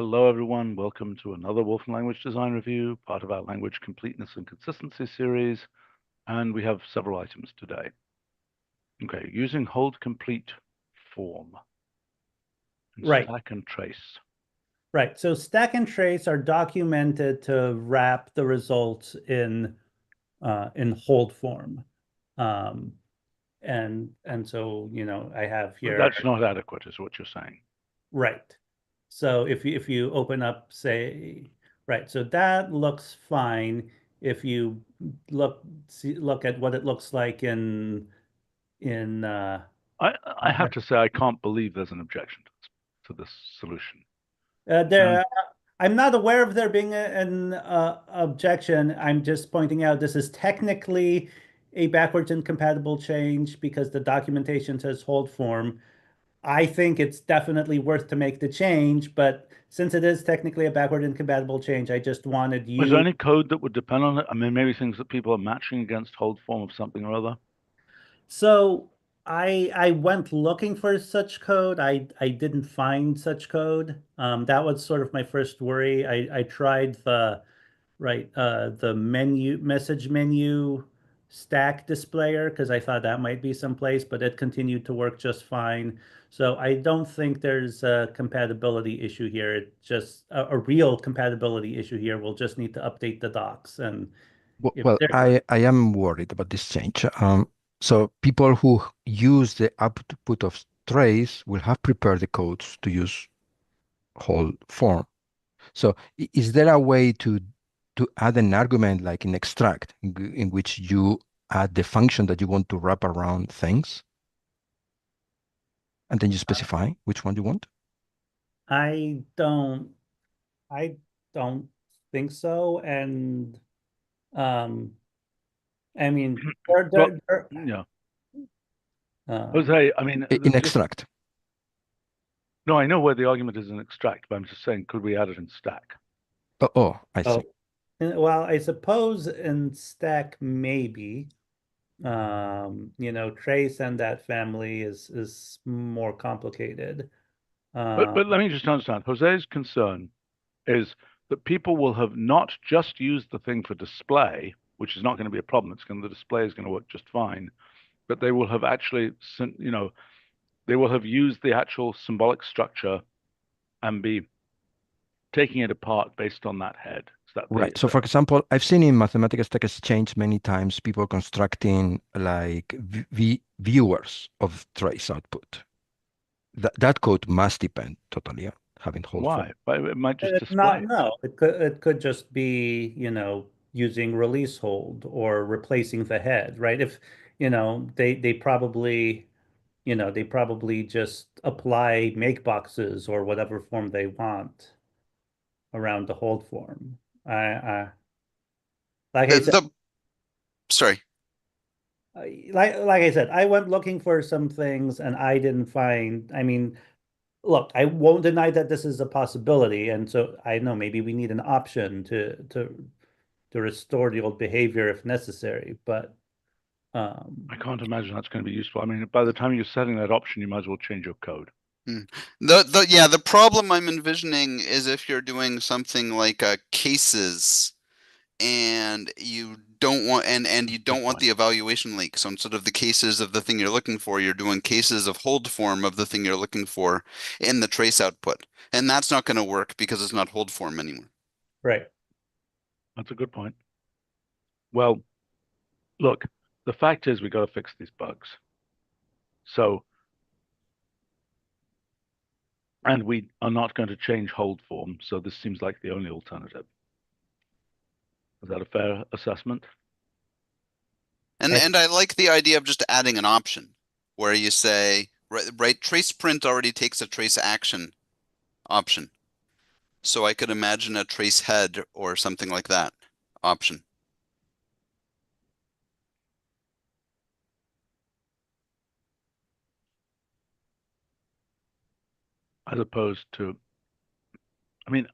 Hello, everyone. Welcome to another Wolfram language design review, part of our language completeness and consistency series. And we have several items today. Okay, using hold complete form and Right, stack and trace. right. So stack and trace are documented to wrap the results in hold form. Um, and so, I have But here, that's not adequate, is what you're saying. right. So if you open up, say, right, so that looks fine. If you look at what it looks like in I have to say, I can't believe there's an objection to this solution. And there, I'm not aware of there being an objection. I'm just pointing out this is technically a backwards incompatible change because the documentation says hold form. I think it's definitely worth to make the change, but since it is technically a backward incompatible change, I just wanted is there you. any code that would depend on it? I mean, maybe things that people are matching against hold form of something or other. So I went looking for such code. I didn't find such code. That was sort of my first worry. I tried the message menu stack displayer because I thought that might be someplace, but it continued to work just fine. So I don't think there's a compatibility issue here. It just a real compatibility issue here. We'll just need to update the docs. And if Well, there, I am worried about this change. So people who use the output of trace will have prepared the codes to use whole form. So is there a way to add an argument like in extract in which you add the function that you want to wrap around things, and then you specify which one you want? I don't I don't think so. And um I mean Well, yeah. um Jose, I mean, In just extract. no, I know where the argument is in extract, but I'm just saying, could we add it in stack? I oh see. well, I suppose in stack maybe. Trace and that family is more complicated. But Um, let me just understand. Jose's concern is that people will have not just used the thing for display, which is not going to be a problem. The display is going to work just fine, but they will have actually, they will have used the actual symbolic structure and be taking it apart based on that head. Is that Right. So for example, I've seen in Mathematical Stack Exchange many times people constructing like viewers of trace output. That code must depend totally on having whole form. why? But it might just it's not, display. no, it could just be, using release hold or replacing the head, right? If, they probably just apply make boxes or whatever form they want around the hold form. I like I The, said, the sorry. like I said, I went looking for some things and I didn't find. I mean, look, I won't deny that this is a possibility, and so I know maybe we need an option to restore the old behavior if necessary. But I can't imagine that's going to be useful. I mean, by the time you're setting that option, you might as well change your code. The problem I'm envisioning is if you're doing something like cases and you don't want and you don't want the evaluation leak. So instead of the cases of the thing you're looking for, you're doing cases of hold form of the thing you're looking for in the trace output. And that's not going to work because it's not hold form anymore. right, That's a good point. Well, look, the fact is we got to fix these bugs. So, and we are not going to change hold form. So this seems like the only alternative. Is that a fair assessment? And I like the idea of just adding an option where you say, right, trace print already takes a trace action option. So I could imagine a trace head or something like that option. As opposed to, I mean,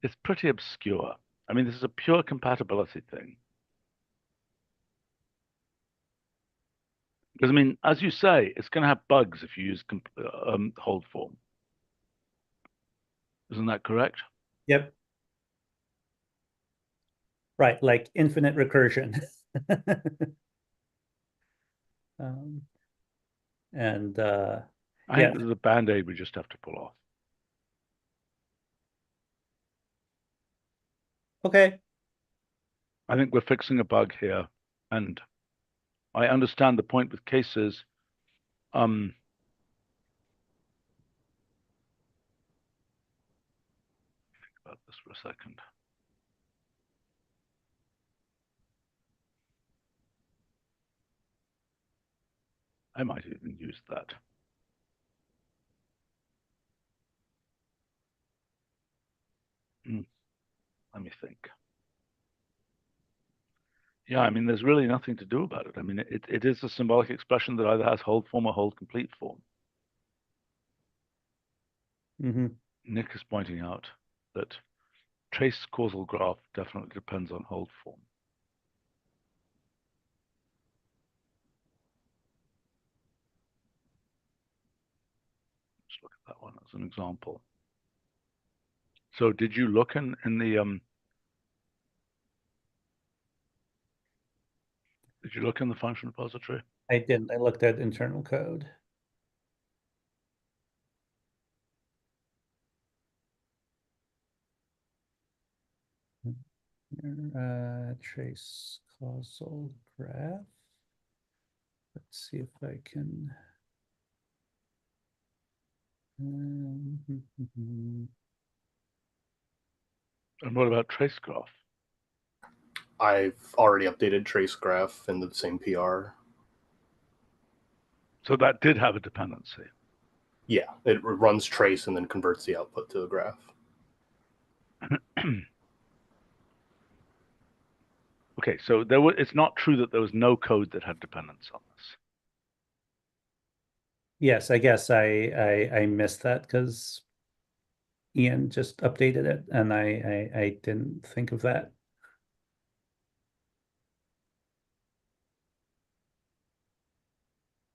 it's pretty obscure. I mean, this is a pure compatibility thing. Because I mean, as you say, it's going to have bugs if you use hold form. Isn't that correct? Yep. Right, like infinite recursion. Um, and I yeah, think there's a band-aid we just have to pull off. okay. I think we're fixing a bug here, and I understand the point with cases. Think about this for a second. I might even use that. Let me think. Yeah, I mean, there's really nothing to do about it. I mean, it is a symbolic expression that either has hold form or hold complete form. Mm-hmm. Nick is pointing out that trace causal graph definitely depends on hold form. Let's look at that one as an example. So did you look in the did you look in the function repository? I didn't. I looked at internal code. Trace causal graph. Let's see if I can. And what about trace graph? I've already updated trace graph into the same PR. So that did have a dependency. Yeah, it runs trace and then converts the output to a graph. Okay, so it's not true that there was no code that had dependence on this. Yes, I guess I missed that because Ian just updated it, and I didn't think of that.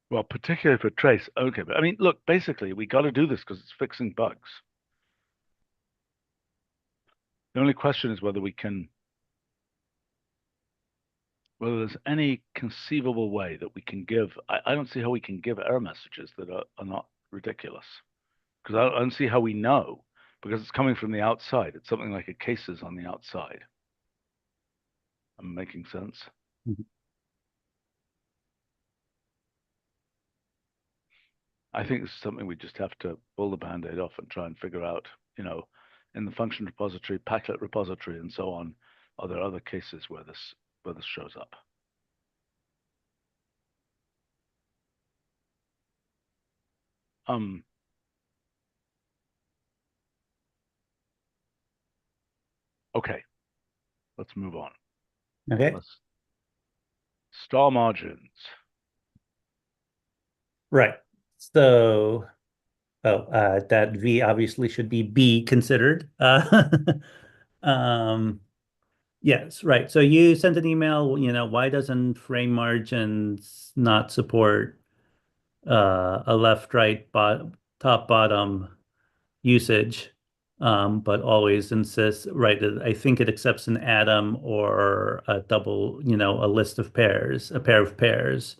Well, particularly for trace. Okay, but I mean, look, basically, we got to do this because it's fixing bugs. The only question is whether there's any conceivable way that we can give. I don't see how we can give error messages that are not ridiculous. Because I don't see how we know, because it's coming from the outside. It's something like a cases on the outside. I'm making sense. Mhm. I think this is something we just have to pull the band-aid off and try and figure out, in the function repository, packlet repository, and so on, are there other cases where this shows up? Okay, let's move on. Okay. Star margins. Right. So, that V obviously should be B considered. Yes, right. So you sent an email, why doesn't frame margins not support a left, right, top, bottom usage, but always insists, right? I think it accepts an atom or a double, a list of pairs, a pair of pairs.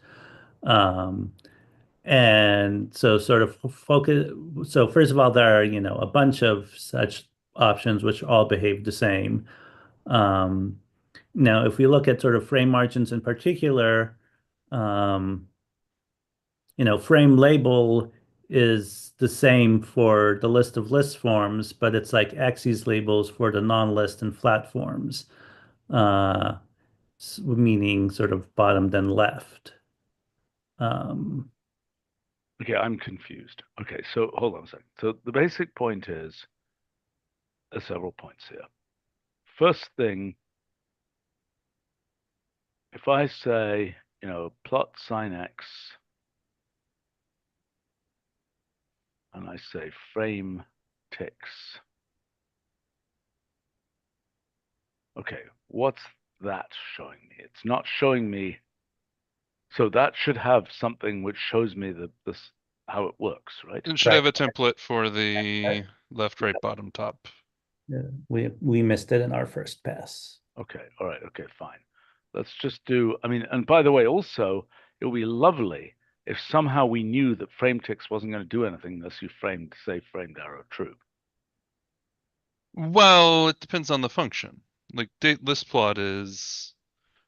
And so sort of focus. So first of all, there are, a bunch of such options which all behave the same. Um, Now, if we look at sort of frame margins in particular, um, frame label is the same for the list of list forms, but it's like axes labels for the non-list and flat forms, uh, meaning sort of bottom then left. Okay, I'm confused. Okay, so hold on a second. So the basic point is, there's several points here. First thing, if I say, plot sine x, and I say frame ticks, okay, what's that showing me? It's not showing me So that should have something which shows me this how it works, right? It should Right. have a template for the left, right, bottom, top. Yeah, we missed it in our first pass. Okay, all right, okay, fine. Let's just do, I mean, and by the way, also, it would be lovely if somehow we knew that frame ticks wasn't going to do anything unless you say framed arrow true. Well, it depends on the function. Like date list plot is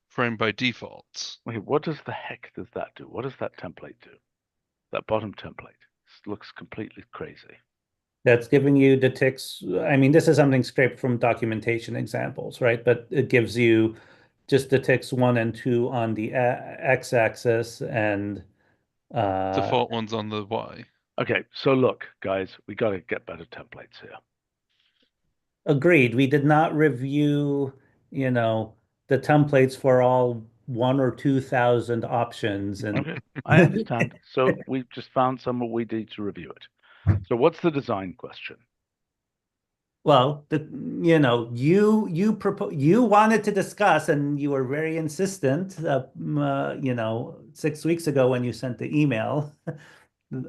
framed by default. Wait, what does the heck does that do? What does that template do? That bottom template. This looks completely crazy. That's giving you the ticks. I mean, this is something scraped from documentation examples, right? But it gives you just the ticks 1 and 2 on the x-axis and Default ones on the Y. Okay, so look, guys, we got to get better templates here. agreed. We did not review, the templates for all 1 or 2,000 options. And Okay, I understand. So we just found some, we need to review it. So what's the design question? well, you wanted to discuss, and you were very insistent, 6 weeks ago when you sent the email,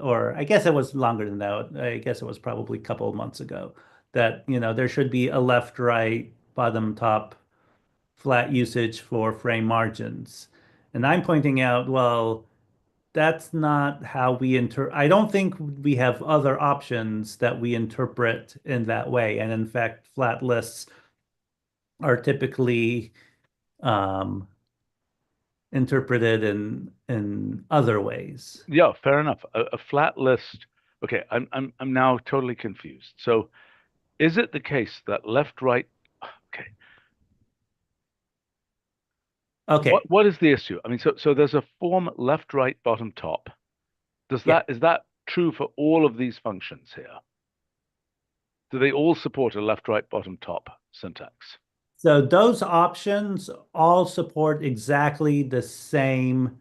or I guess it was longer than that. I guess it was probably a couple of months ago that, there should be a left, right, bottom, top flat usage for frame margins. And I'm pointing out, well, that's not how we I don't think we have other options that we interpret in that way. And in fact, flat lists are typically interpreted in other ways. Yeah, fair enough. A flat list. Okay, I'm now totally confused. So is it the case that left, right? Okay. Okay. What is the issue? I mean, so there's a form left, right, bottom, top. Is that true for all of these functions here? Do they all support a left, right, bottom, top syntax? So those options all support exactly the same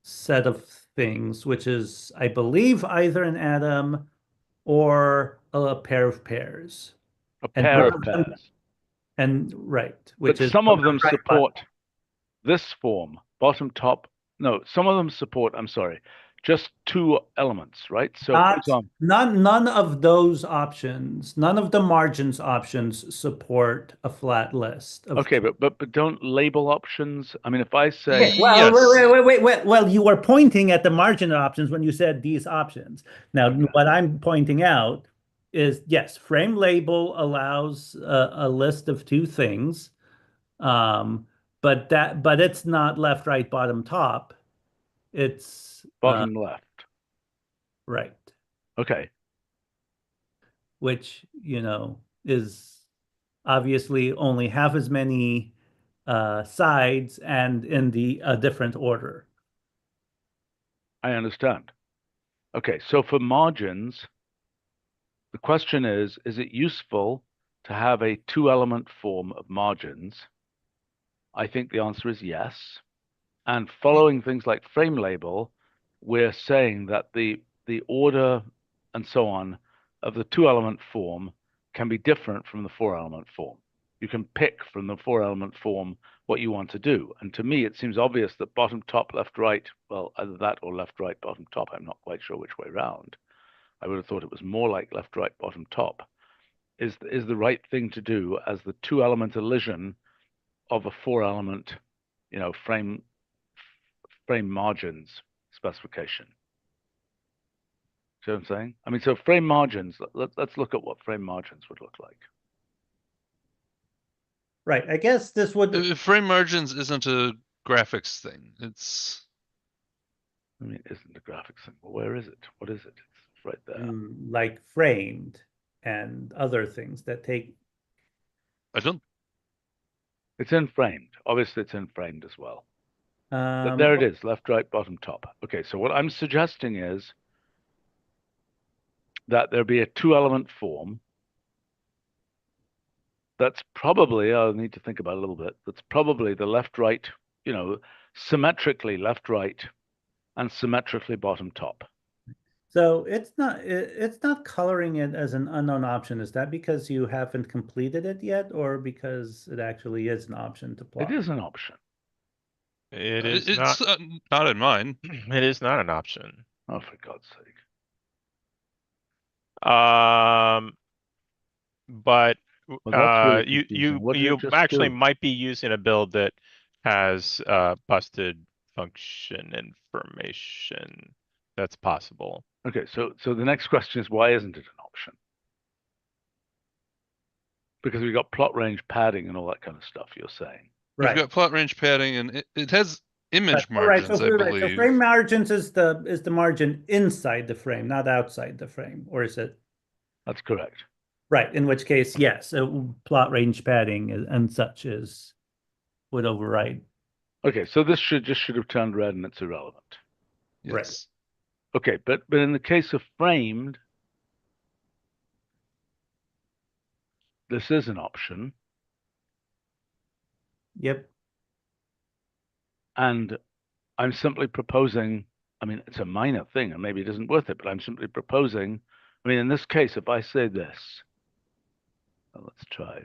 set of things, which is, I believe, either an atom or a pair of pairs. A And pair none of of them- pairs. And right, which But is some of them right support this form, bottom, top. No, some of them support, I'm sorry, just 2 elements, right? So for example, none of those options, none of the margins options support a flat list of okay, but don't label options. I mean, if I say Okay, well, Yes. wait. Well, you were pointing at the margin options when you said these options. Now, Okay. what I'm pointing out is, yes, frame label allows a list of 2 things, but it's not left, right, bottom, top. It's bottom left, right, okay, which, is obviously only half as many sides and in a different order. I understand. Okay, so for margins, the question is it useful to have a 2-element form of margins? I think the answer is yes. And following things like frame label, we're saying that the order and so on of the 2-element form can be different from the 4-element form. You can pick from the 4-element form what you want to do. And to me, it seems obvious that bottom, top, left, right, well, either that or left, right, bottom, top. I'm not quite sure which way round. I would have thought it was more like left, right, bottom, top is the right thing to do as the 2-element elision of a 4-element, frame margins specification. See what I'm saying? I mean, so frame margins, let's look at what frame margins would look like. Right. I guess this would. Frame margins isn't a graphics thing. It's. I mean, isn't the graphics thing? Well, where is it? What is it? It's right there. Like framed and other things that take. I don't. It's in framed. Obviously, it's in framed as well. But there it is, left, right, bottom, top. Okay, so what I'm suggesting is that there be a 2-element form that's probably, I'll need to think about it a little bit, that's probably the left, right, symmetrically left, right, and symmetrically bottom, top. So it's not coloring it as an unknown option. Is that because you haven't completed it yet, or because it actually is an option to plot? It is an option. It is It's not. not in mine. It is not an option. Oh, for God's sake. But Well, that's really you confusing. What did it you just actually do? might be using a build that has busted function information. That's possible. Okay, so the next question is, why isn't it an option? Because we've got plot range padding and all that kind of stuff, you're saying. We've Right. got plot range padding, and it has image All right. margins, So I right. So believe. frame margins is the margin inside the frame, not outside the frame, or is it? That's correct. Right. In which case, yes, plot range padding and such would override. Okay, so this should have turned red and it's irrelevant. Right. Yes. Okay, but in the case of framed, this is an option. Yep. And I'm simply proposing, I mean, it's a minor thing and maybe it isn't worth it, but I'm simply proposing, I mean, in this case, if I say this, well, let's try.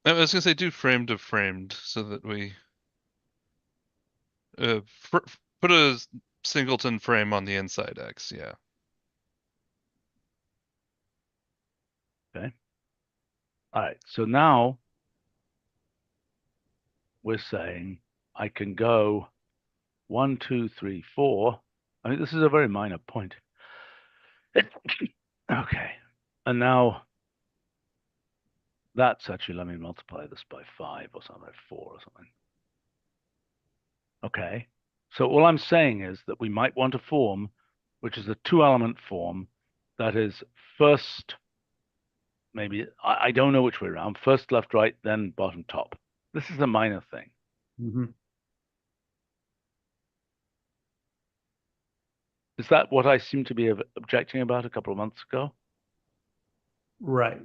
I was gonna say do framed to framed so that we put a singleton frame on the inside X. Yeah. Okay. All right, so now we're saying I can go 1, 2, 3, 4. I mean, this is a very minor point. Okay, and now that's actually, let me multiply this by 5 or something, 4 or something. Okay, so all I'm saying is that we might want a form, which is a 2-element form that is first, maybe, I don't know which way around, first left, right, then bottom, top. This is a minor thing. Mm-hmm. Is that what I seem to be objecting about a couple of months ago? Right.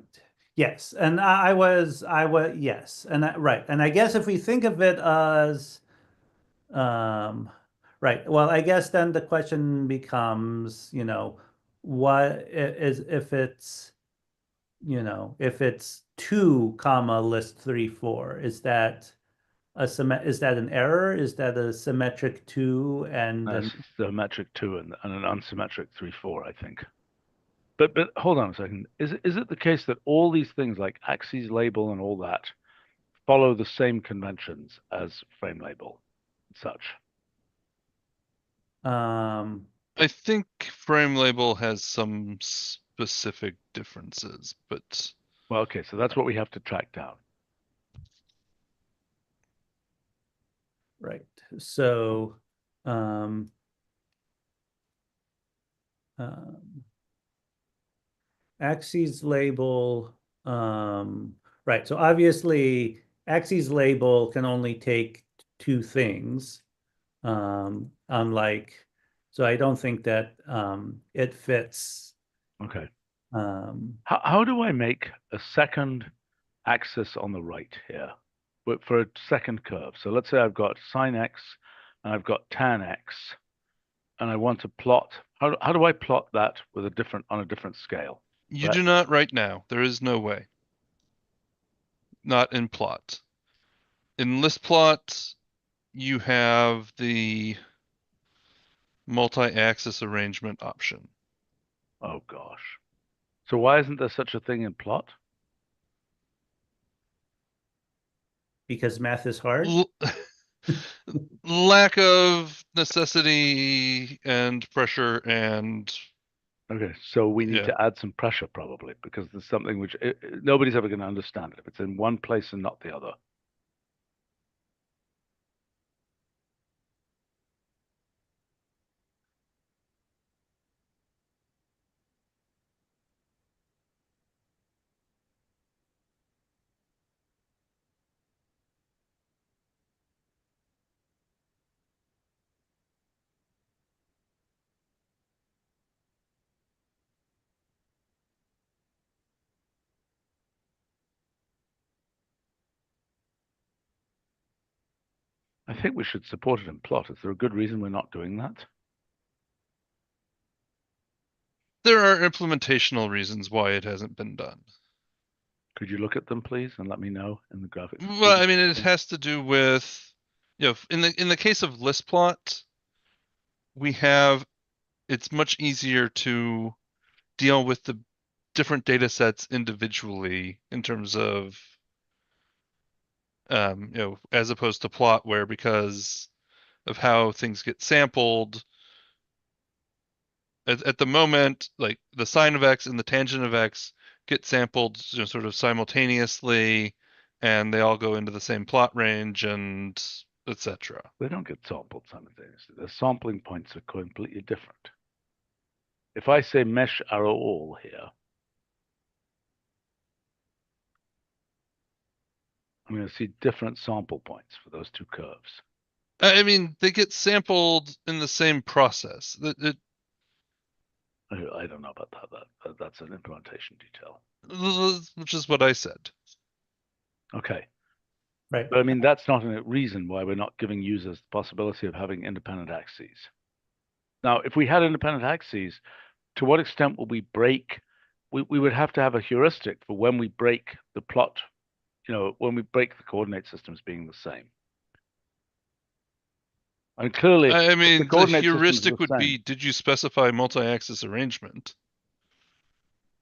Yes. And I was, yes. And right. And I guess if we think of it as, right. Well, I guess then the question becomes, what is, if it's, if it's 2 comma list 3, 4, is that is that an error? Is that a symmetric 2 and It's a metric 2 and an unsymmetric 3, 4, I think. But hold on a second. Is it the case that all these things like axes label and all that follow the same conventions as frame label and such? I think frame label has some specific differences, but Well, okay, so that's what we have to track down. right. So, axes label, right. So obviously axes label can only take 2 things. Unlike, so I don't think that it fits. Okay. Um, How do I make a second axis on the right here, but for a second curve? So let's say I've got sine x and I've got tan x, and I want to plot. How do I plot that with on a different scale? you Right. do not right now. There is no way. Not in plot. In list plot, you have the multi-axis arrangement option. Oh gosh. So why isn't there such a thing in plot? because math is hard. Lack of necessity and pressure and Okay, so we need Yeah. to add some pressure probably because there's something which nobody's ever going to understand it if it's in one place and not the other. I think we should support it in plot. Is there a good reason we're not doing that? there are implementational reasons why it hasn't been done. Could you look at them, please, and let me know in the graphics? Well, I mean, it has to do with in the case of list plot, it's much easier to deal with the different data sets individually in terms of as opposed to plot, where because of how things get sampled at the moment, like the sine of x and the tangent of x get sampled sort of simultaneously, and they all go into the same plot range, and etc. They don't get sampled simultaneously. The sampling points are completely different. If I say mesh arrow all here, I'm going to see different sample points for those two curves. I mean, they get sampled in the same process. I don't know about that. That's an implementation detail. Which is what I said. Okay. Right. But I mean, that's not a reason why we're not giving users the possibility of having independent axes. Now, if we had independent axes, to what extent will we break? We would have to have a heuristic for when we break the plot, when we break the coordinate systems being the same. I mean, clearly, I if mean, the the coordinate systems are heuristic the would same. be, did you specify multi-axis arrangement?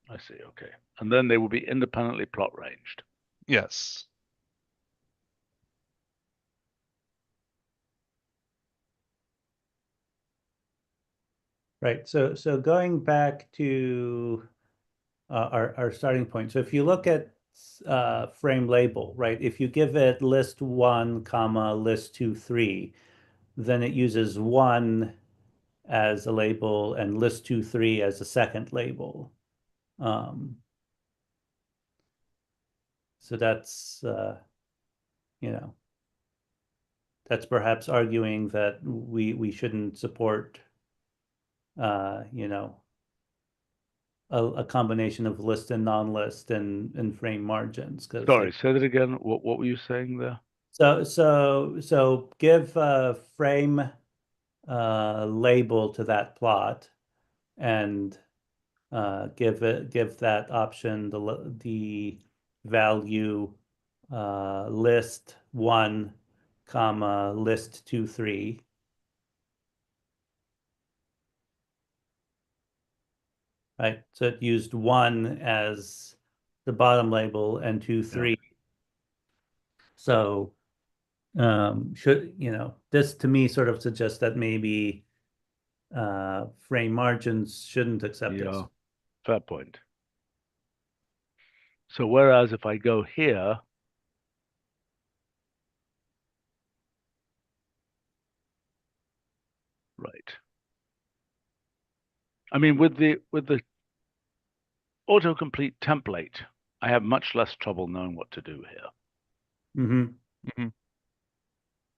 I see, okay. And then they will be independently plot ranged. Yes. Right. So going back to our starting point. So if you look at frame label, right? If you give it list 1, comma, list 2, 3, then it uses 1 as a label and list 2, 3 as a second label. So that's, that's perhaps arguing that we shouldn't support, a combination of list and non-list and frame margins. Sorry, say that again. What were you saying there? So give a frame label to that plot, and give that option the value list 1, comma, list 2, 3. Right, so it used 1 as the bottom label and 2, 3. So this to me sort of suggests that maybe frame margins shouldn't accept this. Fair point. So whereas if I go here, right. I mean, with the autocomplete template, I have much less trouble knowing what to do here. Mm-hmm.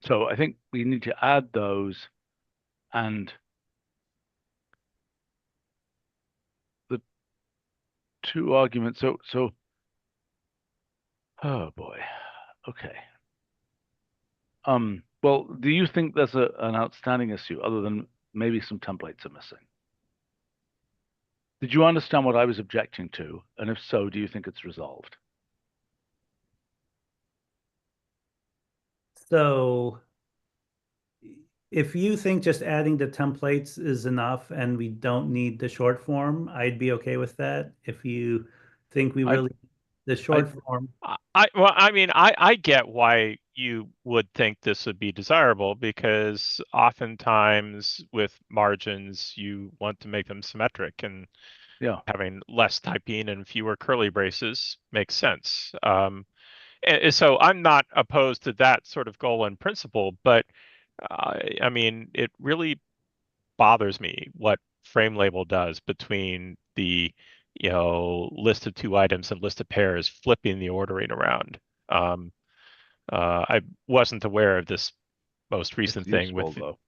So I think we need to add those, and the two arguments. So oh boy. Okay. Well, do you think there's an outstanding issue other than maybe some templates are missing? Did you understand what I was objecting to? And if so, do you think it's resolved? So if you think just adding the templates is enough and we don't need the short form, I'd be okay with that. If you think we really the short form. I get why you would think this would be desirable, because oftentimes with margins you want to make them symmetric, and having less typing and fewer curly braces makes sense. And so I'm not opposed to that sort of goal in principle, but I mean, it really bothers me what frame label does between the list of 2 items and list of pairs, flipping the ordering around. I wasn't aware of this most recent thing with though.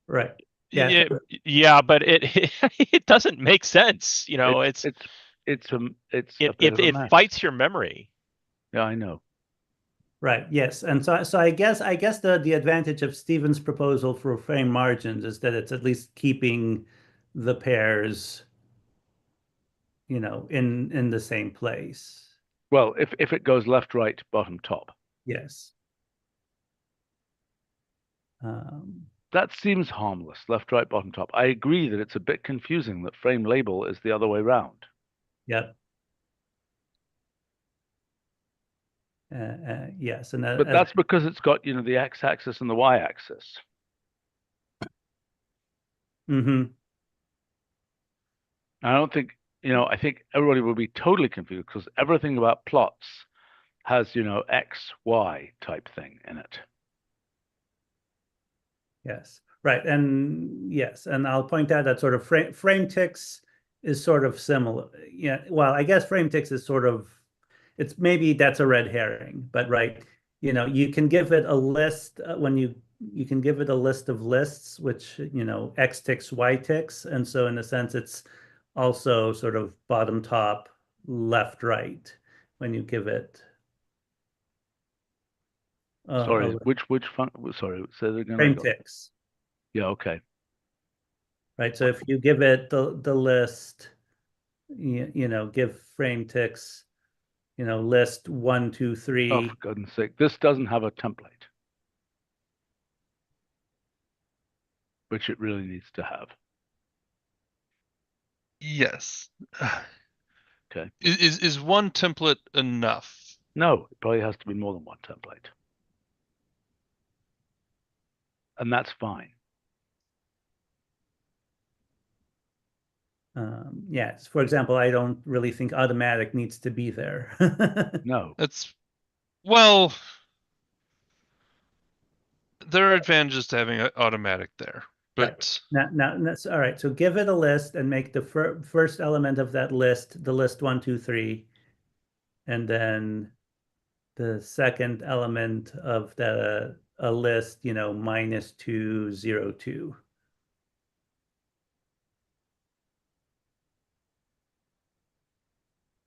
Right. Yeah, but it doesn't make sense. It fights your memory. Yeah, I know. Right. Yes. And so I guess the advantage of Stephen's proposal for frame margins is that it's at least keeping the pairs, in the same place. Well, if it goes left, right, bottom, top. Yes. That seems harmless, left, right, bottom, top. I agree that it's a bit confusing that frame label is the other way around. Yep. Yes, and But that's because it's got, the x-axis and the y-axis. Mm-hmm. I don't think, I think everybody will be totally confused because everything about plots has, x, y type thing in it. Yes, right, and yes, and I'll point out that sort of frame ticks is sort of similar. Yeah, well, I guess frame ticks is sort of, it's maybe that's a red herring, but right, you can give it a list when you can give it a list of lists, which x ticks, y ticks, and so in a sense, it's also sort of bottom, top, left, right when you give it. Sorry, sorry, say it again. Frame ticks. Yeah, okay. Right, so if you give it the list, give frame ticks, list 1, 2, 3. Oh, for goodness sake, this doesn't have a template, which it really needs to have. Yes. Okay. Is one template enough? No, it probably has to be more than one template. And that's fine. Yes, for example, I don't really think automatic needs to be there. No. Well, there are advantages to having automatic there, but right. Now that's all right. So give it a list and make the first element of that list the list 1, 2, 3, and then the second element of a list, -2, 0, 2.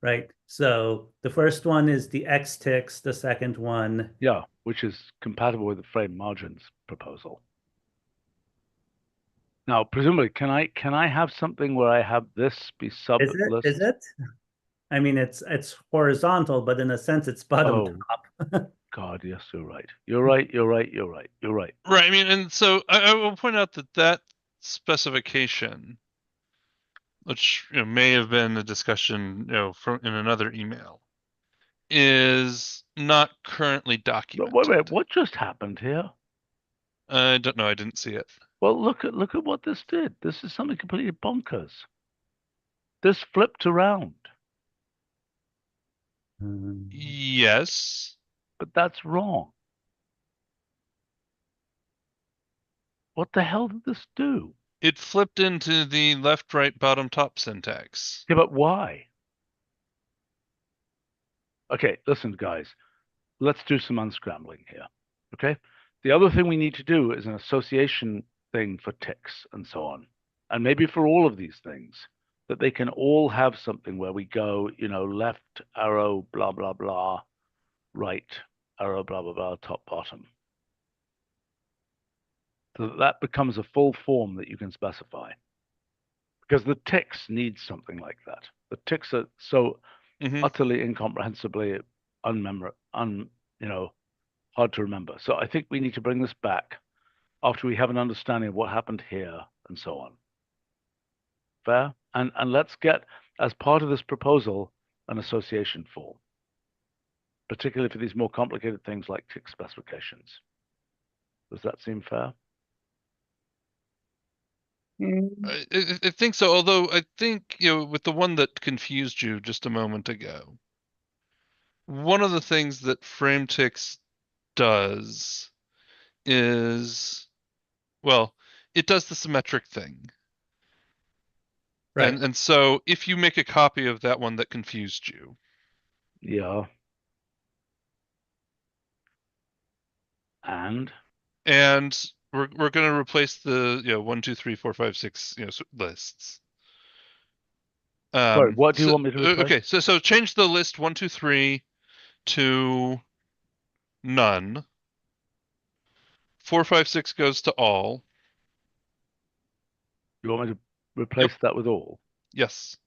Right. So the first one is the X ticks, the second one. Yeah, which is compatible with the frame margins proposal. Now, presumably, can I have something where I have this be sub list? Is it? I mean, it's horizontal, but in a sense, it's bottom top. God, yes, you're right. You're right. You're right. You're right. You're right. Right. I mean, and so I will point out that specification, which may have been a discussion, from in another email, is not currently But documented. wait, what just happened here? I don't know. I didn't see it. Well, look at what this did. This is something completely bonkers. This flipped around. Yes. But that's wrong. What the hell did this do? It flipped into the left, right, bottom, top syntax. Yeah, but why? Okay, listen, guys. Let's do some unscrambling here. Okay? The other thing we need to do is an association thing for ticks and so on. And maybe for all of these things, that they can all have something where we go, left arrow, blah, blah, blah, right arrow, blah, blah, blah, top, bottom. So that becomes a full form that you can specify. Because the ticks need something like that. The ticks are so utterly incomprehensibly hard to remember. So I think we need to bring this back after we have an understanding of what happened here and so on. Fair? And let's get, as part of this proposal, an association form, particularly for these more complicated things like tick specifications. Does that seem fair? I think so, although I think, with the one that confused you just a moment ago, one of the things that FrameTix does is, well, it does the symmetric thing. Right. And so if you make a copy of that one that confused you. Yeah. And we're going to replace the 1, 2, 3, 4, 5, 6 lists. Sorry, what do you want me to replace? Okay, so change the list 1, 2, 3 to none. 4, 5, 6 goes to all. You want me to replace that with all? Yes.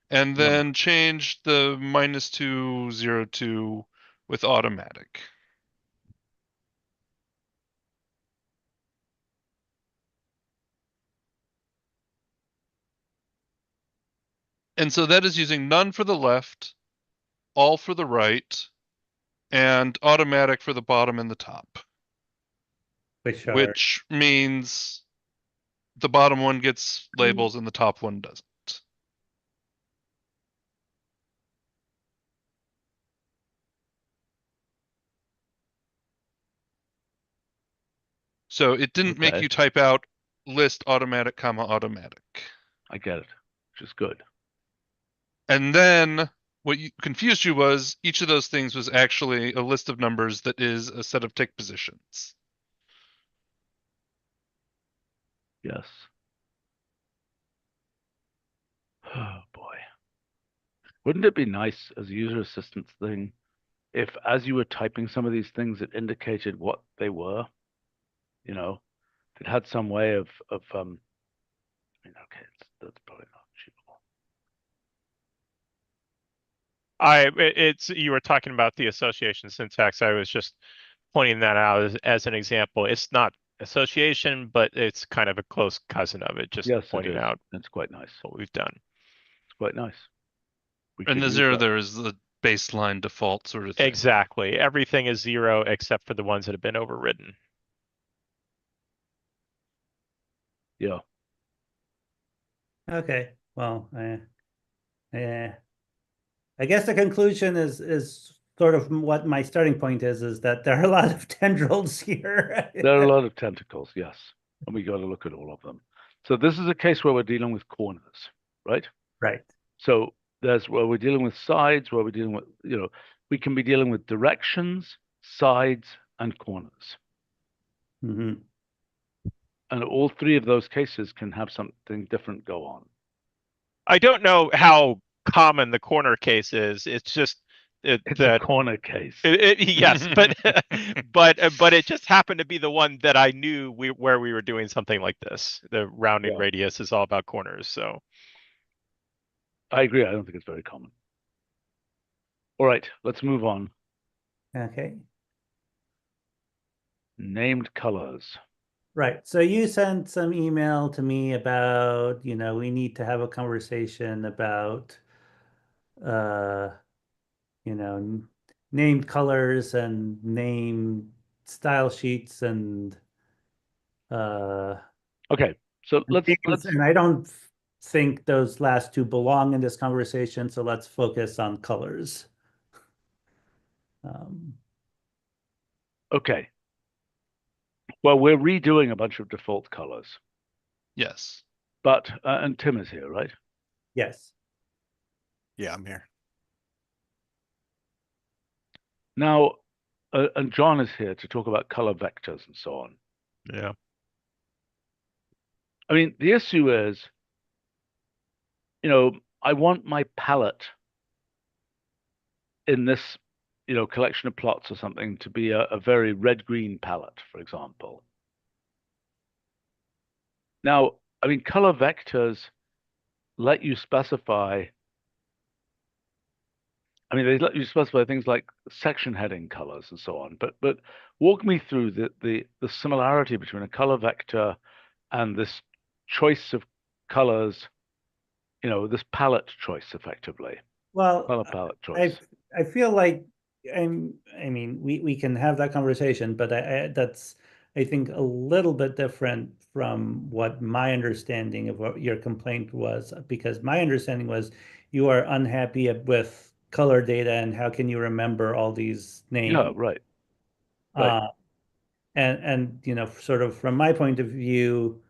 And then change the -2, 0, 2 with automatic. And so that is using none for the left, all for the right, and automatic for the bottom and the top. Which means the bottom one gets labels and the top one doesn't. So it didn't make you type out list automatic, comma automatic. I get it, which is good. And then what confused you was each of those things was actually a list of numbers that is a set of tick positions. Yes. Oh boy. Wouldn't it be nice as a user assistance thing if as you were typing some of these things it indicated what they were? You know, it had some way of I mean, okay, that's probably not achievable. You were talking about the association syntax. I was just pointing that out as an example. It's not association, but it's kind of a close cousin of it. Just Yes, pointing out it's quite nice. what we've done. It's quite nice. And the zero there is the baseline default sort of thing. Exactly. Everything is 0 except for the ones that have been overridden. Yeah. Okay. Well, I guess the conclusion is sort of what my starting point is that there are a lot of tendrils here. There are a lot of tentacles, yes. And we got to look at all of them. So this is a case where we're dealing with corners, right? Right. So there's where we're dealing with sides, where we're dealing with, we can be dealing with directions, sides, and corners. Mm-hmm. And all three of those cases can have something different go on. I don't know how common the corner case is. It's just it's a corner case. Yes, but but it just happened to be the one that I knew where we were doing something like this. The rounding radius is all about corners, so. I agree. I don't think it's very common. All right, let's move on. Okay. Named colors. Right. So you sent some email to me about, we need to have a conversation about, named colors and named style sheets and okay. So let's and I don't think those last two belong in this conversation, so let's focus on colors. Okay. Well, we're redoing a bunch of default colors. Yes. But and Tim is here, right? Yes. Yeah, I'm here. Now, and John is here to talk about color vectors and so on. Yeah. I mean, the issue is, I want my palette in this, collection of plots or something to be a very red-green palette, for example. Now, I mean, color vectors let you specify. I mean, they let you specify things like section heading colors and so on. But walk me through the similarity between a color vector and this choice of colors. This palette choice, effectively. Well, color palette choice. I feel like I mean, we can have that conversation, but that's I think a little bit different from what my understanding of what your complaint was, because my understanding was you are unhappy with color data and how can you remember all these names? Yeah, right. Right. And sort of from my point of view,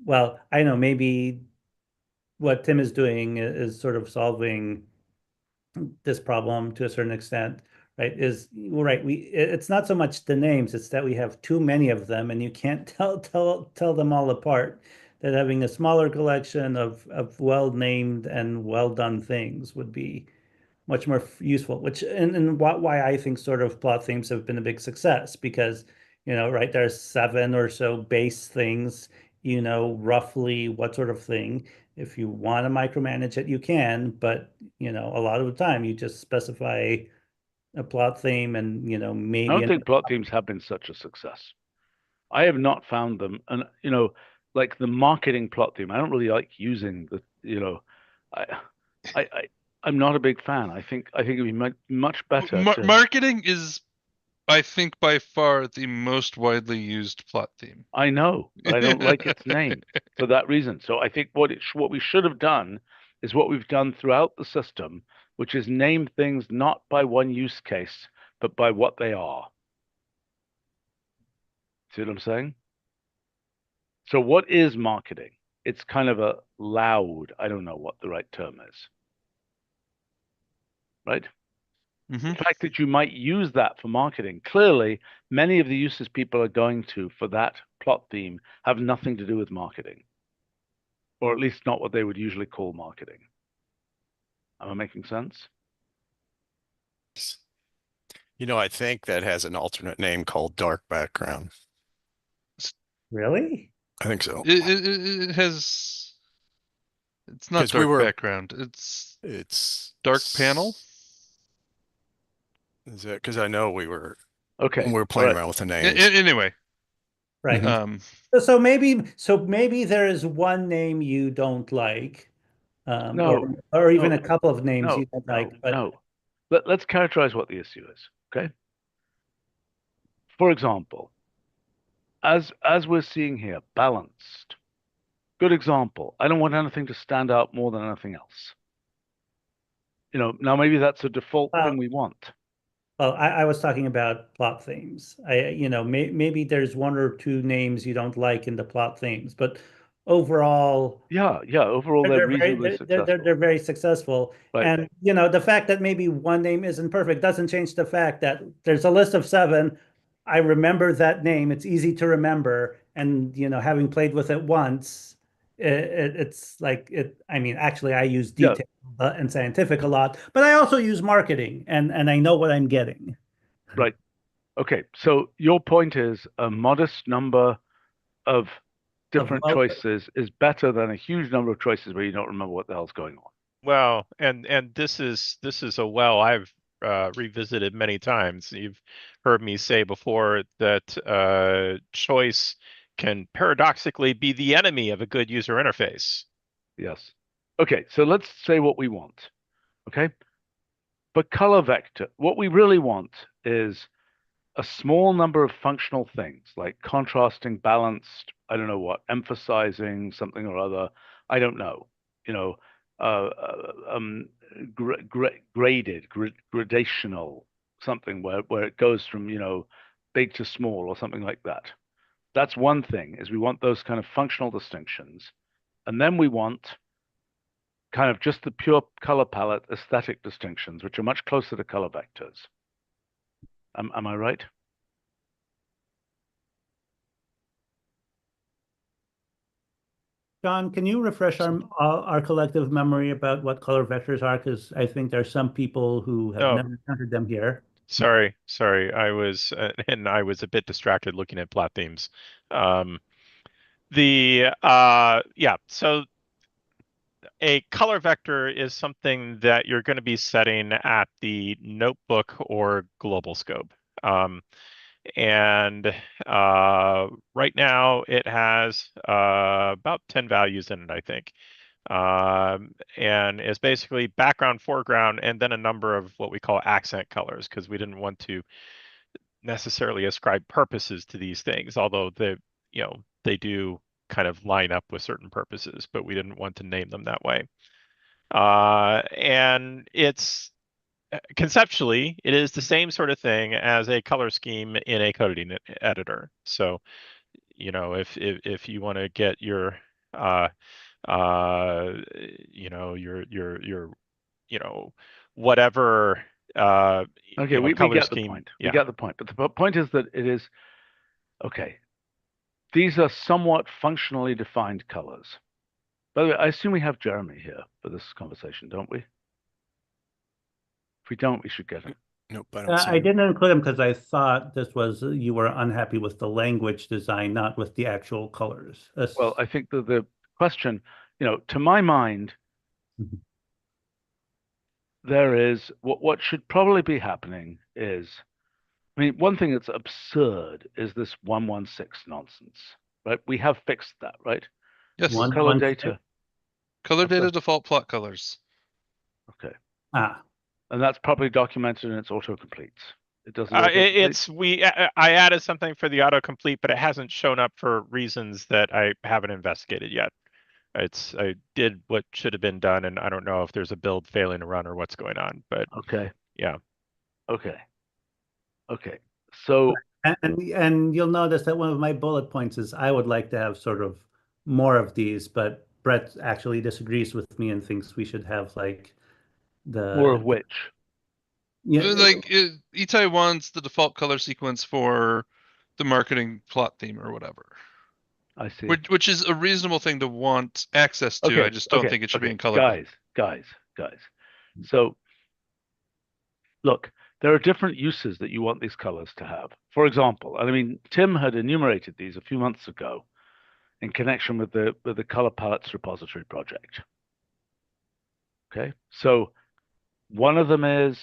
well, I know maybe what Tim is doing is sort of solving this problem to a certain extent, right? It's not so much the names, it's that we have too many of them and you can't tell them all apart. That having a smaller collection of well named and well done things would be much more useful, which and why I think sort of plot themes have been a big success, because right, there's 7 or so base things, roughly what sort of thing. If you want to micromanage it, you can, but a lot of the time you just specify a plot theme and maybe. I don't think plot themes have been such a success. I have not found them, and like the marketing plot theme, I don't really like using the I'm not a big fan. I think it'd be much better to. Marketing is, I think, by far the most widely used plot theme. I know, but I don't like its name for that reason. So I think what we should have done is what we've done throughout the system, which is name things not by one use case, but by what they are. See what I'm saying? So what is marketing? It's kind of a loud, I don't know what the right term is. Right? Mm-hmm. The fact that you might use that for marketing, clearly, many of the uses people are going to for that plot theme have nothing to do with marketing, or at least not what they would usually call marketing. Am I making sense? I think that has an alternate name called dark background. Really? I think so. It has. It's not 'Cause we dark were- background. It's dark panel. Is it? Because I know we were Okay. when we were playing All right. around with the names. Anyway, Right. Mhm. So maybe there is one name you don't like, No. or even No. a couple of names No, you don't like. But no. Let's characterize what the issue is. Okay. For example, as we're seeing here, balanced. Good example. I don't want anything to stand out more than anything else. Now maybe that's a default thing we want. well, I was talking about plot themes. Maybe there's one or two names you don't like in the plot themes, but overall, Yeah. Overall, they're reasonably successful. they're very successful. Right. And the fact that maybe one name isn't perfect doesn't change the fact that there's a list of 7. I remember that name. It's easy to remember, and having played with it once, it's like it. I mean, actually, I use Yeah. detail and scientific a lot, but I also use marketing, and I know what I'm getting. Right. Okay. So your point is a modest number of different Of- choices is better than a huge number of choices where you don't remember what the hell's going on. Well, and this is a well I've revisited many times. You've heard me say before that choice can paradoxically be the enemy of a good user interface. Yes. Okay. So let's say what we want. Okay. But color vector, what we really want is a small number of functional things like contrasting, balanced, I don't know what, emphasizing something or other. I don't know. Uh, graded, gradational, something where it goes from big to small or something like that. That's one thing. Is we want those kind of functional distinctions, and then we want kind of just the pure color palette aesthetic distinctions, which are much closer to color vectors. Am I right? John, can you refresh our collective memory about what color vectors are? Because I think there are some people who have Oh. never encountered them here. Sorry. I was and I was a bit distracted looking at plot themes. So a color vector is something that you're going to be setting at the notebook or global scope. And right now it has about 10 values in it, I think. And it's basically background, foreground, and then a number of what we call accent colors, because we didn't want to necessarily ascribe purposes to these things, although they do kind of line up with certain purposes, but we didn't want to name them that way. And it's conceptually, it is the same sort of thing as a color scheme in a coding editor. So, if you want to get your whatever Okay, we color get scheme. the point. Yeah. We get the point. But the point is that it is okay. These are somewhat functionally defined colors. By the way, I assume we have Jeremy here for this conversation, don't we? If we don't, we should get him. Nope, I don't see I him. didn't include him because I thought you were unhappy with the language design, not with the actual colors. Well, I think that the question, to my mind, Mhm. there is what should probably be happening is, I mean, one thing that's absurd is this 116 nonsense, right? We have fixed that, right? yes. One- Color data. Color Okay. data default plot colors. Okay. Ah, And that's properly documented and it's autocomplete. It does it autocomplete? I added something for the autocomplete, but it hasn't shown up for reasons that I haven't investigated yet. I did what should have been done, and I don't know if there's a build failing to run or what's going on, but Okay. yeah. Okay. Okay. So and you'll notice that one of my bullet points is I would like to have sort of more of these, but Brett actually disagrees with me and thinks we should have like more of the which? yeah, Like Itai wants the default color sequence for the marketing plot theme or whatever, I see. which is a reasonable thing to want access to. I just don't think it should be in color. Guys. So look, there are different uses that you want these colors to have. For example, and I mean, Tim had enumerated these a few months ago in connection with the color palettes repository project. Okay, so one of them is,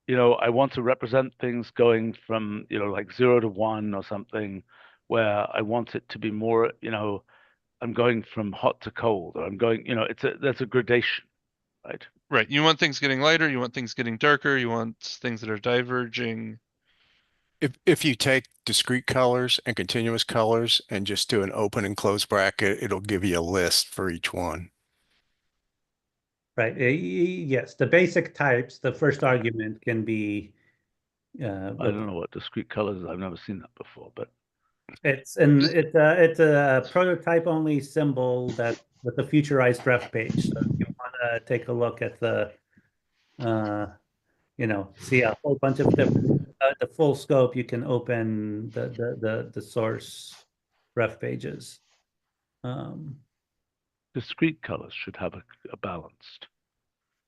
I want to represent things going from, like 0 to 1 or something, where I want it to be more, I'm going from hot to cold, or I'm going, there's a gradation, right? Right. You want things getting lighter. You want things getting darker. You want things that are diverging. If you take discrete colors and continuous colors and just do an open and close bracket, it'll give you a list for each one. right. Yes, the basic types, the first argument can be I don't know what discrete colors is. I've never seen that before, but it's a prototype only symbol that with a futurized ref page. So if you want to take a look at the see a whole bunch of the full scope, you can open the source ref pages. discrete colors should have a balanced,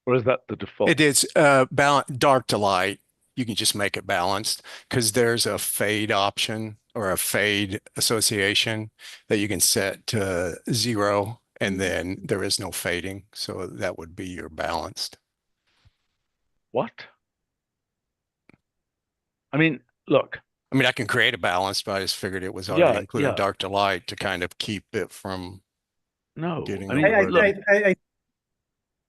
or is that the default? It is dark to light. You can just make it balanced because there's a fade option or a fade association that you can set to 0, and then there is no fading. So that would be your balanced. What? I mean, look. I mean, I can create a balance, but I just figured it was already included yeah. dark to light to kind of keep it from getting overloaded.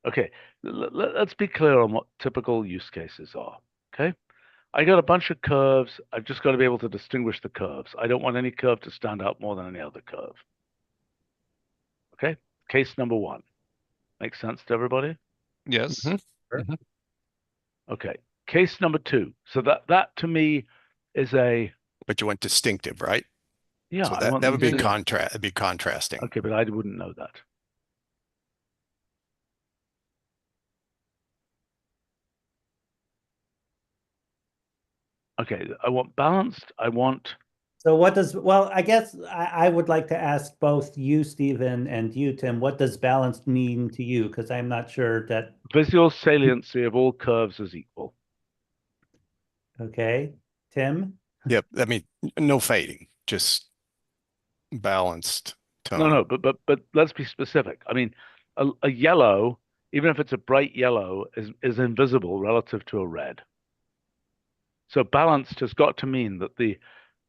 Okay, let's be clear on what typical use cases are. Okay, I got a bunch of curves. I've just got to be able to distinguish the curves. I don't want any curve to stand out more than any other curve. Okay, case number 1. Makes sense to everybody? Yes. Mm-hmm. Okay, case number 2. So that to me is a. But you want distinctive, right? Yeah, so that would be it'd be contrasting. Okay, but I wouldn't know that. Okay, I want balanced. So I guess I would like to ask both you, Stephen, and you, Tim, what does balanced mean to you? Because I'm not sure that. Visual saliency of all curves is equal. Okay, Tim? Yep, I mean, no fading, just balanced tone. No, but let's be specific. I mean, a yellow, even if it's a bright yellow, is invisible relative to a red. So balanced has got to mean that the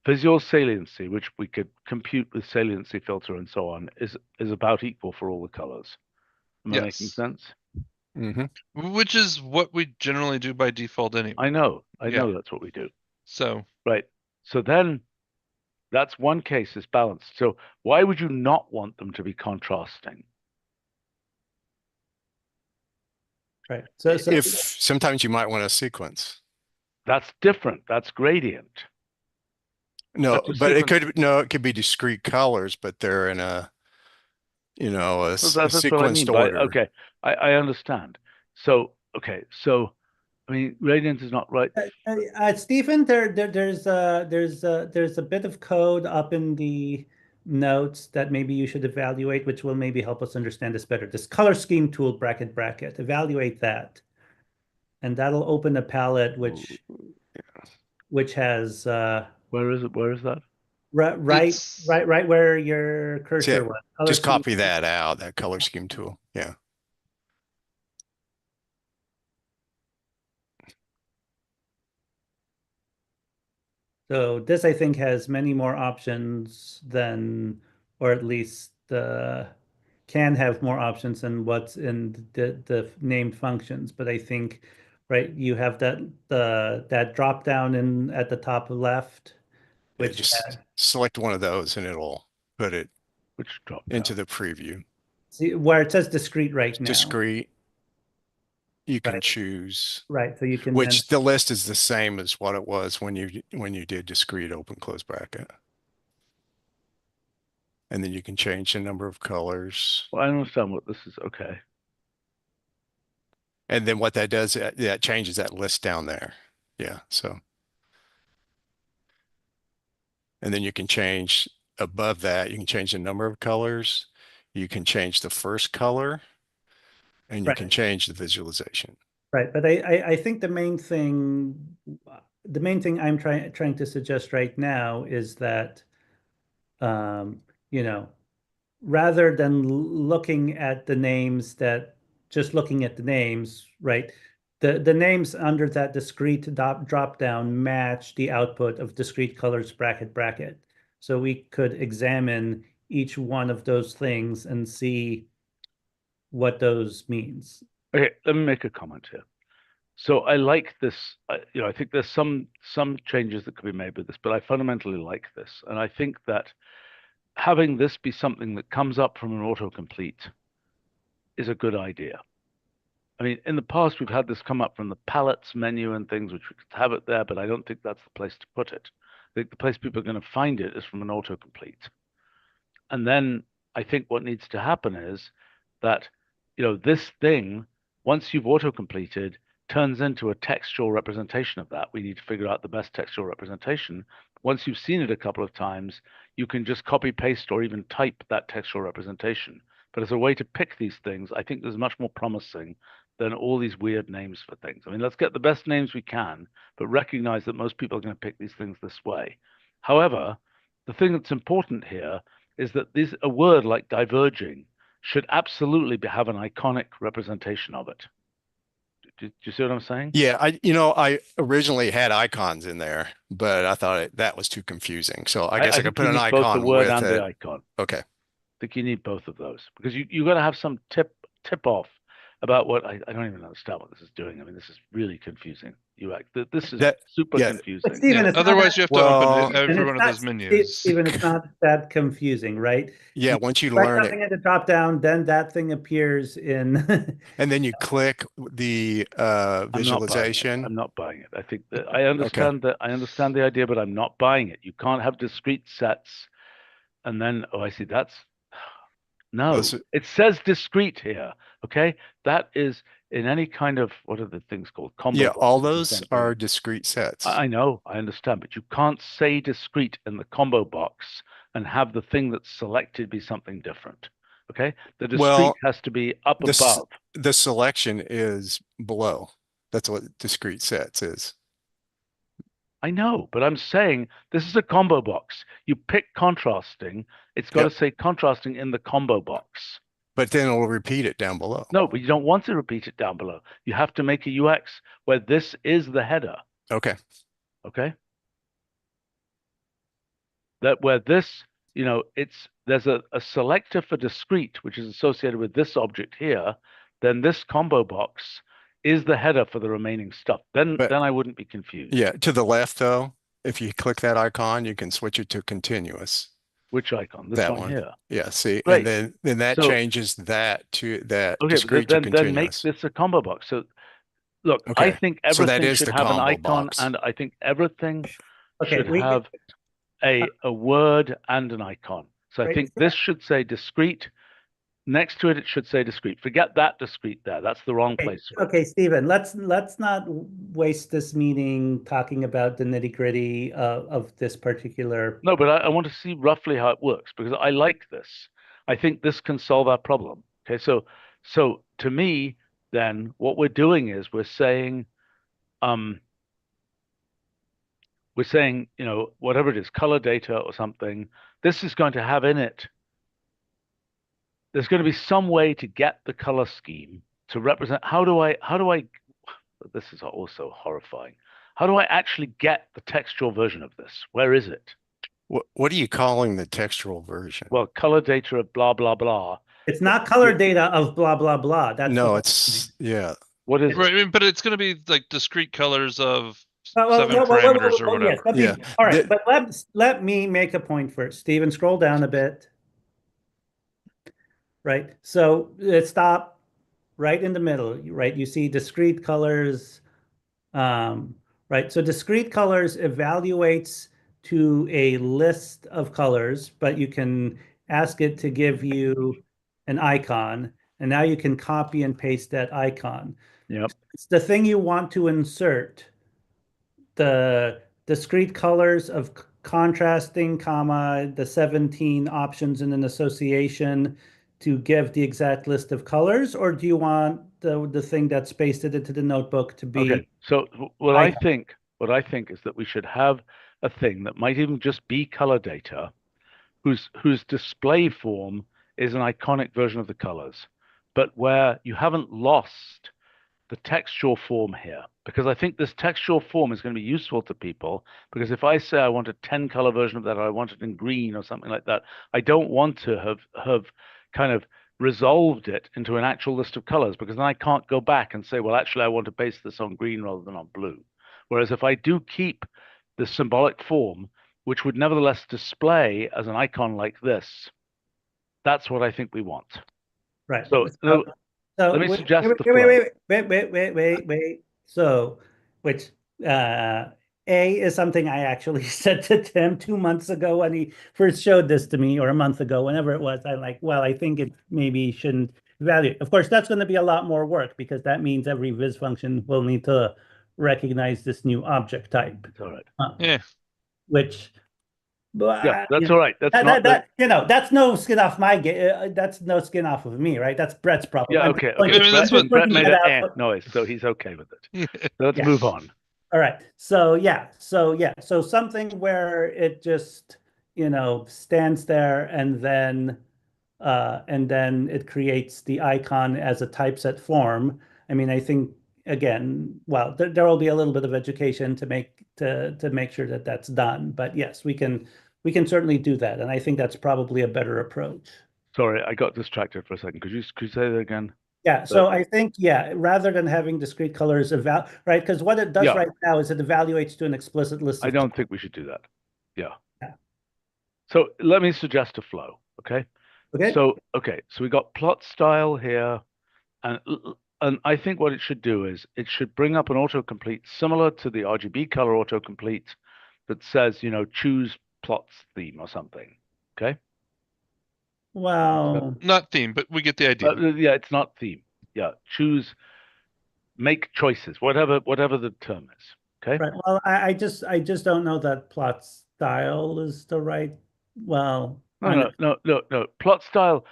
visual saliency, which we could compute with saliency filter and so on, is about equal for all the colors. Am I making sense? Mm-hmm. Which is what we generally do by default anyway. I know that's what we do. So right. So then that's one case is balanced. So why would you not want them to be contrasting? Right. So if sometimes you might want a sequence. That's different. That's gradient. No, but it could be discrete colors, but they're in a sequenced order. Okay, I understand. So I mean, gradient is not right. Stephen, there's a bit of code up in the notes that maybe you should evaluate, which will maybe help us understand this better. This color scheme tool bracket, evaluate that, and that'll open a palette which has where is it? Where is that? Right where your cursor was. Just copy that out, that color scheme tool. Yeah. So this, I think, has many more options than, or at least can have more options than what's in the named functions. But I think, right, you have that drop down in at the top left, Yeah, which just select one of those and it'll put it Which drop into down? the preview. see where it says discrete right now. Discrete, you can Right. choose, Right. So you can then, which the list is the same as what it was when you did discrete open close bracket. And then you can change the number of colors. Well, I understand what this is. Okay. And then what that does, that changes that list down there. Yeah. So, and then you can change above that, you can change the number of colors. You can change the first color and you can right. change the visualization. Right. But I think the main thing I'm trying to suggest right now is that, you know, rather than looking at the names just looking at the names, right? The names under that discrete drop down match the output of discrete colors bracket. So we could examine each one of those things and see what those means. Okay, let me make a comment here. So I like this. I think there's some changes that could be made with this, but I fundamentally like this, and I think that having this be something that comes up from an autocomplete is a good idea. I mean, in the past, we've had this come up from the palettes menu and things, which we could have it there, but I don't think that's the place to put it. I think the place people are going to find it is from an autocomplete. And then I think what needs to happen is that, this thing, once you've auto-completed, turns into a textual representation of that. We need to figure out the best textual representation. Once you've seen it a couple of times, you can just copy paste or even type that textual representation. But as a way to pick these things, I think there's much more promising than all these weird names for things. I mean, let's get the best names we can, but recognize that most people are going to pick these things this way. However, the thing that's important here is that a word like diverging should absolutely have an iconic representation of it. Do you see what I'm saying? Yeah, I originally had icons in there, but I thought that was too confusing. So I guess I could think put you an need both the icon word with and the it. icon. Okay. I think you need both of those because you got to have some tip off about what I don't even understand what this is doing. I mean, this is really confusing. This is super But confusing. Stephen, it's Otherwise, you have to open and every it's one of not, those menus. Stephen, it's not that confusing, right? Yeah, once you select learn something it, at the drop down, then that thing appears in. and then you click the I'm not buying it. visualization. I'm not buying it. I think that I understand that. I understand the idea, but I'm not buying it. You can't have discrete sets, and then I see that's no. Those- It says discrete here. Okay, that is in any kind of what are the things called combo Yeah, all boxes or those something. are discrete sets. I know, I understand, but you can't say discrete in the combo box and have the thing that's selected be something different. Okay, the discrete Well, has to be up this above. the selection is below. That's what discrete sets is. I know, but I'm saying this is a combo box. You pick contrasting. It's got to Yep. say contrasting in the combo box. But then it'll repeat it down below. No, but you don't want to repeat it down below. You have to make a UX where this is the header. Okay. Okay. That where this, there's a selector for discrete, which is associated with this object here, then this combo box is the header for the remaining stuff. Then I wouldn't be confused. Yeah, to the left though, if you click that icon, you can switch it to continuous. Which icon? This That one here. Yeah, see, Great. and then that changes that to that Okay, discrete but to then make continuous. this a combo box. So look, I Okay, think so that everything is should the have an combo icon, box. and I think everything Okay, should have a word and an icon. So I Right, think so- this should say discrete. Next to it, it should say discrete. Forget that discrete there. That's the wrong place for it. Okay, Stephen, let's not waste this meeting talking about the nitty-gritty of this particular. No, but I want to see roughly how it works because I like this. I think this can solve our problem. Okay, so to me, then what we're doing is we're saying, whatever it is, color data or something, this is going to have in it. There's going to be some way to get the color scheme to represent. How do I? This is also horrifying. How do I actually get the textual version of this? Where is it? What are you calling the textual version? Well, color data of blah, blah, blah. It's not color data of blah, blah, blah. That's the No, whole it's, point. yeah. What is Right, it? I mean, but it's going to be like discrete colors of Well, 7 parameters or yes, whatever. Yeah. all right, but let me make a point first. Steven, scroll down a bit. Right. So stop right in the middle, right? You see discrete colors. Right. So discrete colors evaluates to a list of colors, but you can ask it to give you an icon, and now you can copy and paste that icon. Yep. It's the thing you want to insert, the discrete colors of contrasting, comma, the 17 options in an association to give the exact list of colors, or do you want the thing that's pasted into the notebook to be Okay. So icon? what I think is that we should have a thing that might even just be color data, whose display form is an iconic version of the colors, but where you haven't lost the textual form here, because I think this textual form is going to be useful to people. Because if I say I want a 10 color version of that, or I want it in green or something like that, I don't want to have kind of resolved it into an actual list of colors, because then I can't go back and say, well, actually, I want to base this on green rather than on blue. Whereas if I do keep the symbolic form, which would nevertheless display as an icon like this, that's what I think we want. Right. So So let me wait, suggest wait, the wait, flow. wait. So, which A is something I actually said to Tim 2 months ago when he first showed this to me, or a month ago, whenever it was. I'm like, well, I think it maybe shouldn't evaluate. Of course, that's going to be a lot more work, because that means every viz function will need to recognize this new object type, It's all right. Yeah. which Yeah, you that's know, all right. That's not the. that's no skin off my that's no skin off of me, right? That's Brett's problem. Yeah, I'm okay, I mean, that's what- Brett pointing made that an out. noise, so he's okay with it. So let's Yeah. move on. All right. So something where it just, stands there, and then it creates the icon as a typeset form. I mean, I think, again, well, there will be a little bit of education to make sure that that's done. But yes, we can certainly do that, and I think that's probably a better approach. Sorry, I got distracted for a second. Could you say that again? Yeah, so I think, yeah, rather than having discrete colors right, because what it does Yeah. right now is it evaluates to an explicit list I of don't think we should do that. Yeah. Yeah. So let me suggest a flow, okay? Okay. So we got plot style here, and I think what it should do is it should bring up an autocomplete similar to the RGB color autocomplete that says, choose plots theme or something. Okay? Well, Not theme, but we get the idea. Yeah, it's not theme. Yeah, make choices, whatever the term is. Okay. right. Well, I just don't know that plot style is the right. Well, No. Plot style,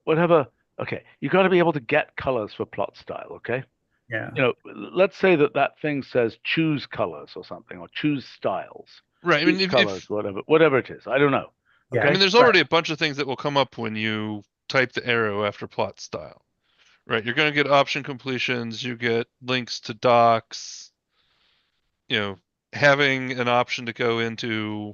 whatever. Okay, you got to be able to get colors for plot style. Okay. yeah. Let's say that thing says choose colors or something, or choose styles. Right. I mean, Choose colors, whatever it is. I don't know. Yeah. Okay. I mean, there's already a bunch of things that will come up when you type the arrow after plot style. Right. You're going to get option completions. You get links to docs. Having an option to go into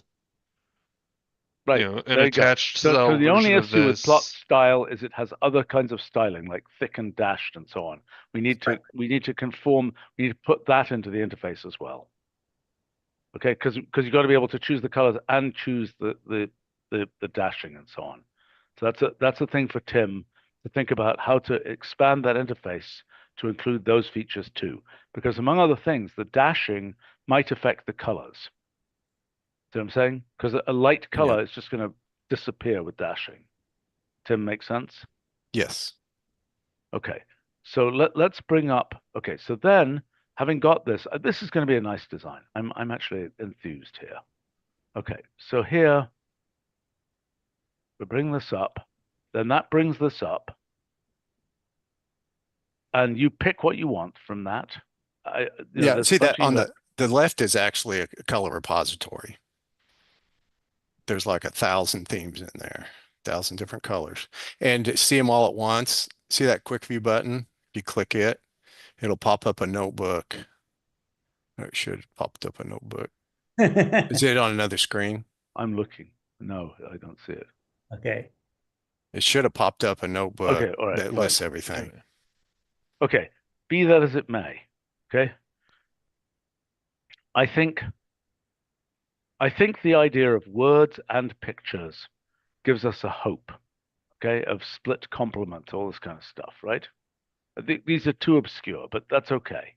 Right. an There you go. attached So cell the only version of issue with plot this. style is it has other kinds of styling, like thick and dashed and so on. We need to conform. We need to put that into the interface as well. Okay, because you got to be able to choose the colors and choose the dashing and so on. So that's a thing for Tim to think about, how to expand that interface to include those features too. Because among other things, the dashing might affect the colors. See what I'm saying? Because a light color is just going to disappear with dashing. Tim, make sense? Yes. Okay, so let's bring up. Okay, so then having got this, this is going to be a nice design. I'm actually enthused here. Okay, so here we bring this up, then that brings this up, and you pick what you want from that. Yeah, see that on the left is actually a color repository. There's like 1,000 themes in there, 1,000 different colors. And to see them all at once, see that quick view button? If you click it, it'll pop up a notebook. Or it should have popped up a notebook. Is it on another screen? I'm looking. No, I don't see it. Okay. It should have popped up a notebook Okay, all right, that fine. lists everything. Okay. Okay, be that as it may. Okay, I think the idea of words and pictures gives us a hope. Okay, of split complement, all this kind of stuff, right? I think these are too obscure, but that's okay.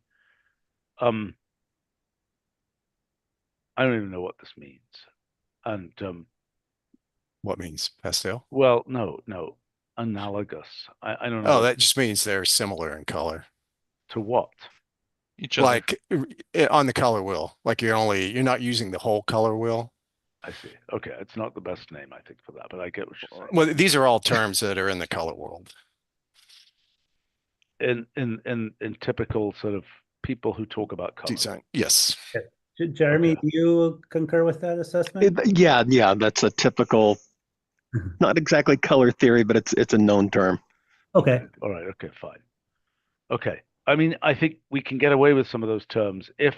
I don't even know what this means. And What means pastel? well, no, analogous. I don't know. Oh, that just means they're similar in color. To what? Each other. Like on the color wheel, like you're not using the whole color wheel. I see. Okay, it's not the best name, I think, for that, but I get what you're saying. Well, these are all terms that are in the color world. In typical sort of people who talk about color. Design, yes. Jeremy, Okay. do you concur with that assessment? Yeah, that's a typical, not exactly color theory, but it's a known term. Okay. All right. Okay. Fine. Okay. I mean, I think we can get away with some of those terms if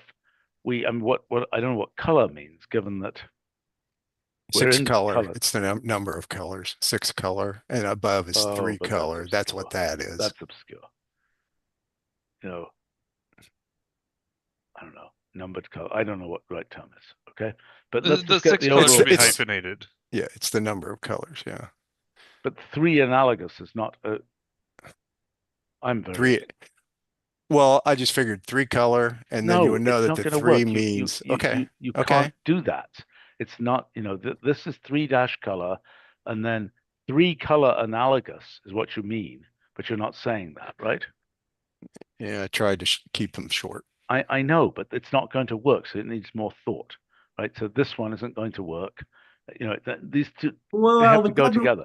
we. I mean, what I don't know what color means, given that we're Six in color. color. It's the number of colors. 6 color, and above is 3 but color. That's what that is. That's obscure. You know, I don't know, numbered color. I don't know what the right term is. Okay, but let's The just get 6 the color overall. will be It's- hyphenated. Yeah, it's the number of colors. Yeah. But 3 analogous is not a. I'm very. 3. Well, I just figured 3 color, and then you would know it's that not the gonna 3 work. means okay. You okay. can't do that. It's not, this is 3 dash color, and then 3 color analogous is what you mean, but you're not saying that, right? Yeah, I tried to keep them short. I know, but it's not going to work, so it needs more thought, right? So this one isn't going to work. These two, Well, they have to go together.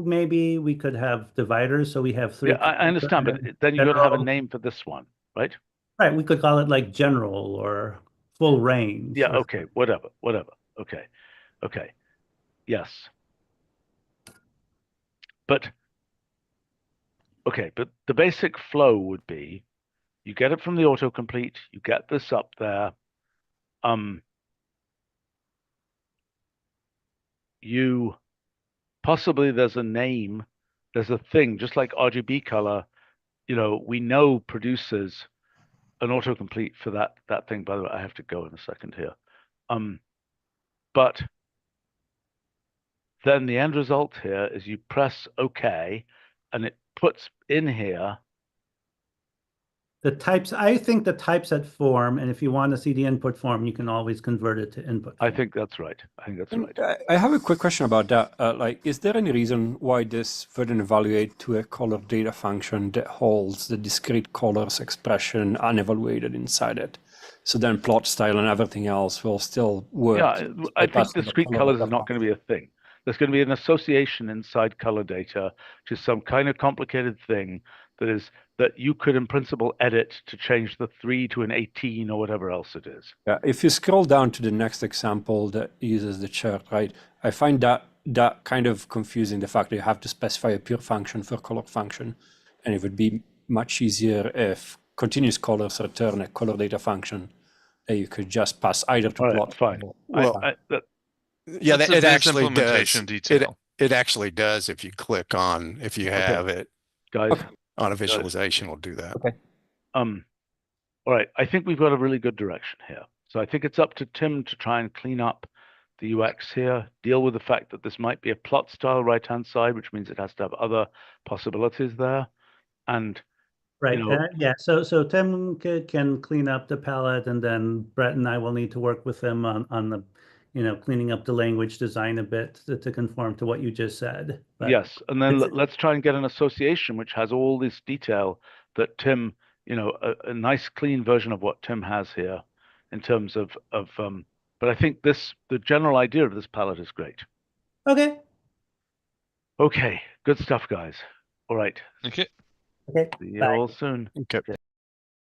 Maybe we could have dividers, so we have 3. Yeah, I understand, but then you got to have a name for this one, right? Right, we could call it like general or full range. Yeah, or- okay, whatever. Okay. Yes. But the basic flow would be you get it from the autocomplete, you get this up there. You possibly there's a name, there's a thing, just like RGB color, we know produces an autocomplete for that thing. By the way, I have to go in a second here. But then the end result here is you press OK, and it puts in here. The types, I think the typeset form, and if you want to see the input form, you can always convert it to input I form. think that's right. I have a quick question about that. Is there any reason why this wouldn't evaluate to a color data function that holds the discrete colors expression unevaluated inside it? So then plot style and everything else will still work. Yeah, I think discrete colors is not going to be a thing. There's going to be an association inside color data, which is some kind of complicated thing that you could in principle edit to change the 3 to an 18 or whatever else it is. Yeah, if you scroll down to the next example that uses the chart, right? I find that kind of confusing, the fact that you have to specify a pure function for color function. And it would be much easier if continuous colors return a color data function that you could just pass either to plot. Fine. Well, yeah, That's it a actually does. implementation detail. It actually does if you click on, if you have it guys. Okay. on a visualization, will do that. Okay. All right. I think we've got a really good direction here. So I think it's up to Tim to try and clean up the UX here, deal with the fact that this might be a plot style right-hand side, which means it has to have other possibilities there. And Right. Yeah. So Tim can clean up the palette, and then Brett and I will need to work with him on the, cleaning up the language design a bit to conform to what you just said. But yes, and then let's try and get an association which has all this detail that Tim, a nice clean version of what Tim has here, in terms of. But I think the general idea of this palette is great. Okay. Okay, good stuff, guys. All right. Okay. Okay. See you Bye. all soon. Okay.